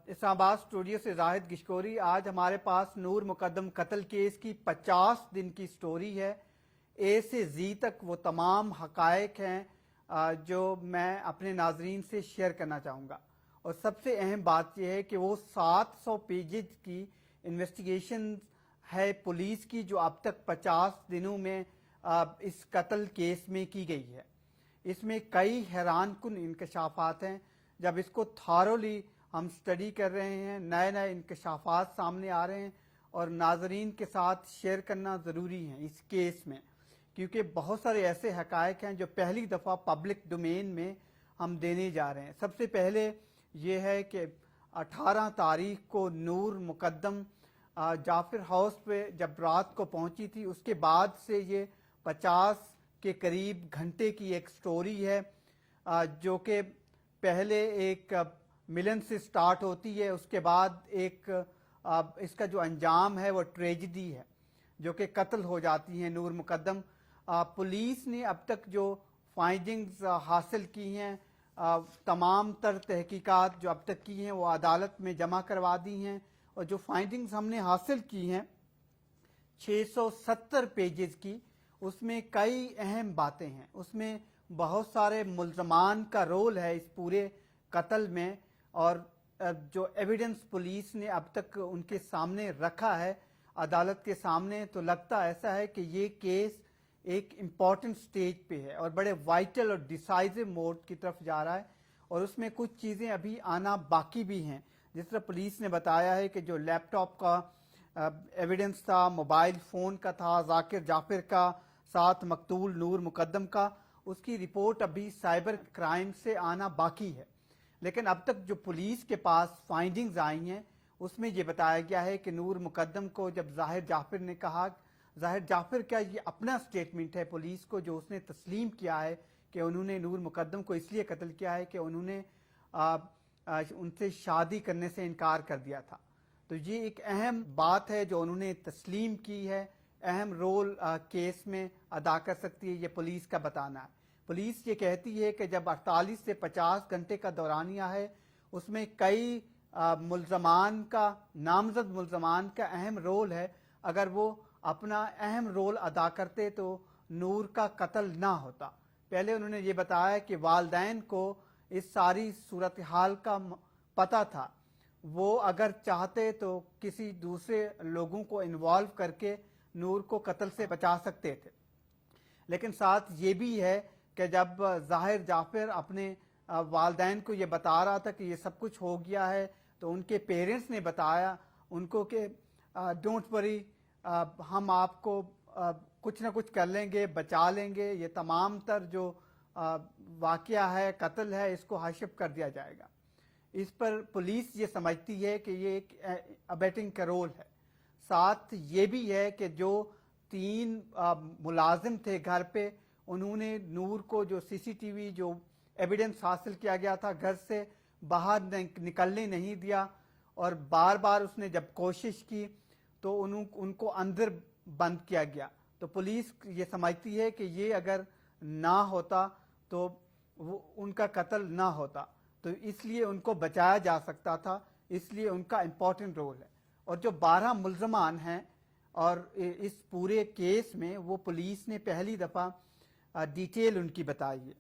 Islamabad studio से जाहिद गिशकोरी। आज हमारे पास नूर मुकद्दम कत्ल केस की 50 दिन की स्टोरी है। ए से जी तक वो तमाम हकायक हैं जो मैं अपने नाजरीन से शेयर करना चाहूँगा। और सबसे अहम बात यह है कि वो 700 पेजेस की इन्वेस्टिगेशन है पुलिस की, जो अब तक 50 दिनों में इस कत्ल केस में की गई है। इसमें कई हैरानकुन इंकशाफात हैं। जब इसको थारोली हम स्टडी कर रहे हैं, नए नए इंकशाफात सामने आ रहे हैं और नाजरीन के साथ शेयर करना ज़रूरी है इस केस में, क्योंकि बहुत सारे ऐसे हकायक हैं जो पहली दफ़ा पब्लिक डोमेन में हम देने जा रहे हैं। सबसे पहले ये है कि 18 तारीख को नूर मुकद्दम जाफिर हाउस पे जब रात को पहुंची थी, उसके बाद से ये 50 के करीब घंटे की एक स्टोरी है, जो कि पहले एक मिलन से स्टार्ट होती है, उसके बाद एक इसका जो अंजाम है वो ट्रेजिडी है, जो कि कत्ल हो जाती है नूर मुकद्दम। पुलिस ने अब तक जो फाइंडिंग्स हासिल की हैं, तमाम तर तहकीकात जो अब तक की हैं वो अदालत में जमा करवा दी हैं। और जो फाइंडिंग्स हमने हासिल की हैं 670 पेजेस की, उसमें कई अहम बातें हैं। उसमें बहुत सारे मुल्ज़मान का रोल है इस पूरे कत्ल में, और जो एविडेंस पुलिस ने अब तक उनके सामने रखा है अदालत के सामने, तो लगता ऐसा है कि ये केस एक इम्पॉर्टेंट स्टेज पे है और बड़े वाइटल और डिसाइसिव मोड की तरफ जा रहा है। और उसमें कुछ चीज़ें अभी आना बाकी भी हैं। जिस तरह पुलिस ने बताया है कि जो लैपटॉप का एविडेंस था, मोबाइल फ़ोन का था, जाकिर जाफिर का, साथ मकतूल नूर मुकद्दम का, उसकी रिपोर्ट अभी साइबर क्राइम से आना बाकी है। लेकिन अब तक जो पुलिस के पास फाइंडिंग्स आई हैं उसमें ये बताया गया है कि नूर मुकद्दम को जब जाहिर जाफिर ने कहा, जाहिर जाफिर का ये अपना स्टेटमेंट है पुलिस को जो उसने तस्लीम किया है कि उन्होंने नूर मुकद्दम को इसलिए कत्ल किया है कि उन्होंने उनसे शादी करने से इनकार कर दिया था। तो ये एक अहम बात है जो उन्होंने तस्लीम की है, अहम रोल केस में अदा कर सकती है, ये पुलिस का बताना है। पुलिस ये कहती है कि जब 48 से 50 घंटे का दौरानिया है, उसमें कई मुल्ज़मान का, नामजद मुल्ज़मान का अहम रोल है। अगर वो अपना अहम रोल अदा करते तो नूर का कत्ल ना होता। पहले उन्होंने ये बताया कि वालिदैन को इस सारी सूरत हाल का पता था, वो अगर चाहते तो किसी दूसरे लोगों को इन्वॉल्व करके नूर को कत्ल से बचा सकते थे। लेकिन साथ ये भी है कि जब जाहिर जाफिर अपने वालिदैन को ये बता रहा था कि ये सब कुछ हो गया है, तो उनके पेरेंट्स ने बताया उनको कि डोंट वरी, हम आपको कुछ ना कुछ कर लेंगे, बचा लेंगे, ये तमाम तर जो वाकया है, कत्ल है, इसको हाशिफ कर दिया जाएगा। इस पर पुलिस ये समझती है कि ये एक अबेटिंग का रोल है। साथ ये भी है कि जो 3 मुलाजिम थे घर पे, उन्होंने नूर को जो सीसीटीवी जो एविडेंस हासिल किया गया था घर से बाहर निकलने नहीं दिया, और बार बार उसने जब कोशिश की तो उनको अंदर बंद किया गया। तो पुलिस ये समझती है कि ये अगर ना होता तो वो उनका कत्ल ना होता, तो इसलिए उनको बचाया जा सकता था, इसलिए उनका इम्पोर्टेंट रोल है। और जो 12 मुल्ज़मान हैं और इस पूरे केस में, वो पुलिस ने पहली दफ़ा डिटेल उनकी बताई है।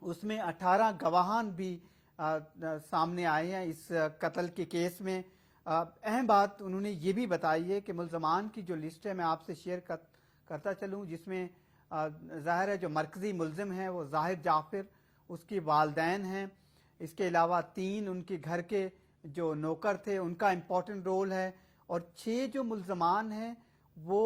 उसमें 18 गवाहान भी सामने आए हैं इस कत्ल के केस में। अहम बात उन्होंने ये भी बताई है कि मुल्ज़मान की जो लिस्ट है मैं आपसे शेयर करता चलूँ, जिसमें ज़ाहिर है जो मरकज़ी मुल्ज़िम हैं वो जाहिर जाफिर, उसकी वालिदैन हैं, इसके अलावा 3 उनके घर के जो नौकर थे उनका इम्पोर्टेंट रोल है, और 6 जो मुल्ज़मान हैं वो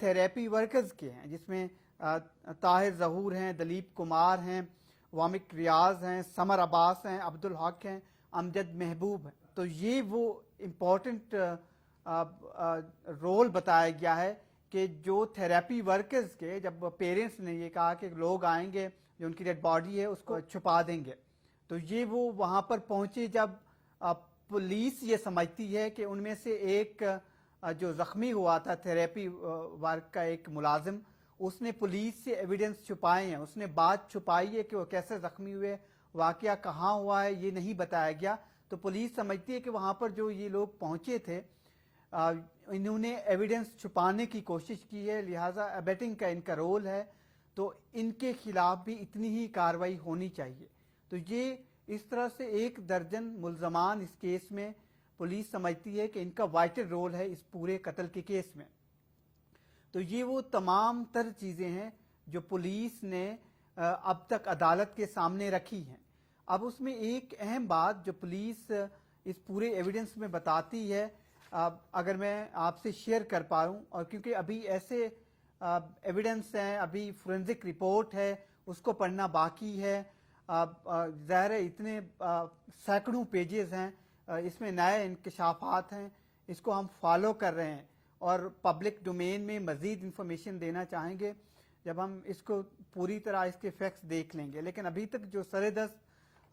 थेरेपी वर्कर्स के हैं, जिसमें ताहिर ज़हूर हैं, दलीप कुमार हैं, वामिक रियाज हैं, समर अब्बास हैं, अब्दुल हक हैं, अमजद महबूब हैं। तो ये वो इम्पोर्टेंट रोल बताया गया है कि जो थेरेपी वर्कर्स के, जब पेरेंट्स ने ये कहा कि लोग आएंगे जो उनकी डेड बॉडी है उसको छुपा देंगे, तो ये वो वहाँ पर पहुँचे जब पुलिस ये समझती है कि उनमें से एक जो ज़ख्मी हुआ था थेरेपी वर्क का एक मुलाजिम, उसने पुलिस से एविडेंस छुपाए हैं, उसने बात छुपाई है कि वो कैसे ज़ख्मी हुए, वाकया कहाँ हुआ है ये नहीं बताया गया। تو پولیس سمجھتی ہے کہ وہاں پر جو یہ لوگ پہنچے تھے انہوں نے ایویڈنس چھپانے کی کوشش کی ہے، لہٰذا ابیٹنگ کا ان کا رول ہے، تو ان کے خلاف بھی اتنی ہی کارروائی ہونی چاہیے۔ تو یہ اس طرح سے 1 درجن ملزمان اس کیس میں پولیس سمجھتی ہے کہ ان کا وائٹل رول ہے اس پورے قتل کے کیس میں۔ تو یہ وہ تمام تر چیزیں ہیں جو پولیس نے اب تک عدالت کے سامنے رکھی ہیں۔ اب اس میں ایک اہم بات جو پولیس اس پورے ایویڈنس میں بتاتی ہے، اگر میں آپ سے شیئر کر پاؤں، اور کیونکہ ابھی ایسے ایویڈنس ہیں، ابھی فورینزک رپورٹ ہے، اس کو پڑھنا باقی ہے، ظاہر ہے اتنے سینکڑوں پیجز ہیں، اس میں نئے انکشافات ہیں، اس کو ہم فالو کر رہے ہیں اور پبلک ڈومین میں مزید انفارمیشن دینا چاہیں گے جب ہم اس کو پوری طرح اس کے فیکٹس دیکھ لیں گے۔ لیکن ابھی تک جو سر دست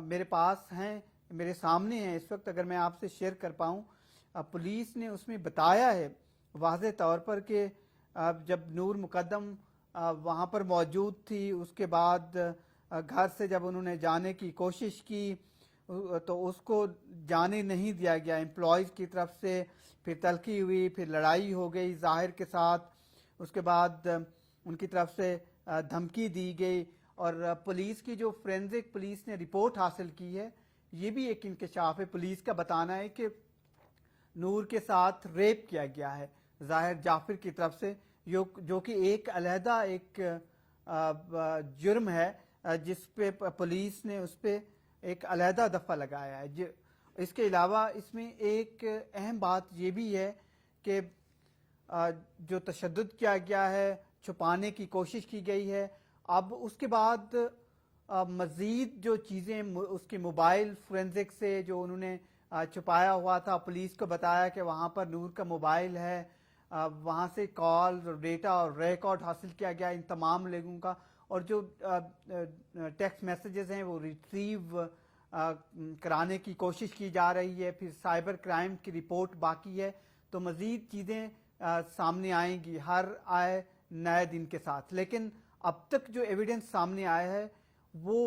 میرے پاس ہیں، میرے سامنے ہیں اس وقت، اگر میں آپ سے شیئر کر پاؤں، پولیس نے اس میں بتایا ہے واضح طور پر کہ جب نور مقدم وہاں پر موجود تھی، اس کے بعد گھر سے جب انہوں نے جانے کی کوشش کی تو اس کو جانے نہیں دیا گیا امپلائیز کی طرف سے، پھر تلخی ہوئی، پھر لڑائی ہو گئی ظاہر کے ساتھ، اس کے بعد ان کی طرف سے دھمکی دی گئی، اور پولیس کی جو فورینزک پولیس نے رپورٹ حاصل کی ہے، یہ بھی ایک انکشاف ہے۔ پولیس کا بتانا ہے کہ نور کے ساتھ ریپ کیا گیا ہے ظاہر جعفر کی طرف سے، جو کہ ایک علیحدہ ایک جرم ہے جس پہ پولیس نے اس پہ ایک علیحدہ دفعہ لگایا ہے۔ اس کے علاوہ اس میں ایک اہم بات یہ بھی ہے کہ جو تشدد کیا گیا ہے، چھپانے کی کوشش کی گئی ہے، اب اس کے بعد مزید جو چیزیں اس کے موبائل فورینزک سے جو انہوں نے چھپایا ہوا تھا، پولیس کو بتایا کہ وہاں پر نور کا موبائل ہے، وہاں سے کال اور ڈیٹا اور ریکارڈ حاصل کیا گیا ان تمام لوگوں کا، اور جو ٹیکسٹ میسیجز ہیں وہ ریٹریو کرانے کی کوشش کی جا رہی ہے، پھر سائبر کرائم کی رپورٹ باقی ہے، تو مزید چیزیں سامنے آئیں گی ہر آئے نئے دن کے ساتھ۔ لیکن اب تک جو ایویڈنس سامنے آیا ہے وہ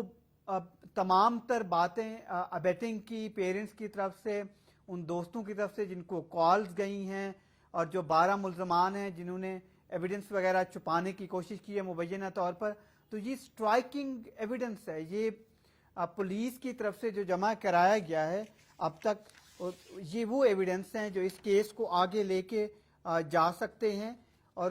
تمام تر باتیں ابیٹنگ کی، پیرنٹس کی طرف سے، ان دوستوں کی طرف سے جن کو کالز گئی ہیں، اور جو 12 ملزمان ہیں جنہوں نے ایویڈنس وغیرہ چھپانے کی کوشش کی ہے مبینہ طور پر، تو یہ سٹرائکنگ ایویڈنس ہے، یہ پولیس کی طرف سے جو جمع کرایا گیا ہے اب تک، یہ وہ ایویڈنس ہیں جو اس کیس کو آگے لے کے جا سکتے ہیں، اور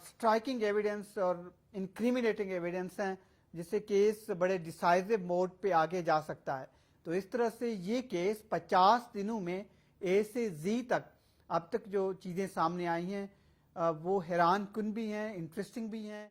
سٹرائکنگ ایویڈنس اور انکریمنیٹنگ ایویڈنس ہیں جس سے کیس بڑے ڈیسائزو موڈ پہ آگے جا سکتا ہے۔ تو اس طرح سے یہ کیس 50 دنوں میں اے سے زی تک اب تک جو چیزیں سامنے آئی ہیں وہ حیران کن بھی ہیں، انٹرسٹنگ بھی ہیں۔